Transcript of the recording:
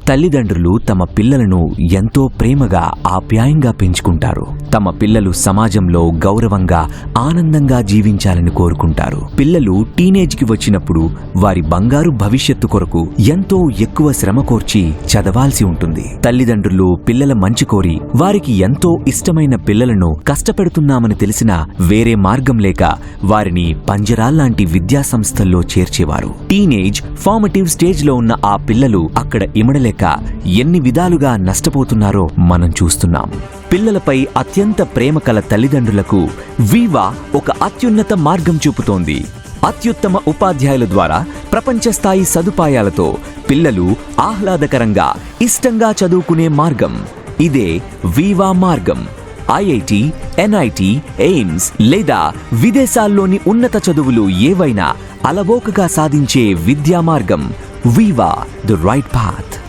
తల్లిదండ్రులు తమ పిల్లలను ఎంతో ప్రేమగా ఆప్యాయంగా పెంచుకుంటారు. తమ పిల్లలు సమాజంలో గౌరవంగా ఆనందంగా జీవించాలని కోరుకుంటారు. పిల్లలు టీనేజ్కి వచ్చినప్పుడు వారి బంగారు భవిష్యత్తు కొరకు ఎంతో ఎక్కువ శ్రమ కోర్చి చదవాల్సి ఉంటుంది. తల్లిదండ్రులు పిల్లల మంచి కోరి వారికి ఎంతో ఇష్టమైన పిల్లలను కష్టపెడుతున్నామని తెలిసినా వేరే మార్గం లేక వారిని పంజరాల్లాంటి విద్యా సంస్థల్లో చేర్చేవారు. టీనేజ్ ఫార్మటివ్ స్టేజ్ లో ఉన్న ఆ పిల్లలు అక్కడ ఇమడలేక ఎన్ని విధాలుగా నష్టపోతున్నారో మనం చూస్తున్నాం. పిల్లలపై అత్యంత ప్రేమ కల తల్లిదండ్రులకు వీవా ఒక అత్యున్నత మార్గం చూపుతోంది. అత్యుత్తమ ఉపాధ్యాయుల ద్వారా ప్రపంచ స్థాయి సదుపాయాలతో పిల్లలు ఆహ్లాదకరంగా ఇష్టంగా చదువుకునే మార్గం. ఇదే వీవా మార్గం. ఐఐటి, ఎన్ఐటి, ఎయిమ్స్ లేదా విదేశాల్లోని ఉన్నత చదువులు ఏవైనా అలవోకగా సాధించే విద్యా మార్గం. వీవా, ది రైట్ పాత్.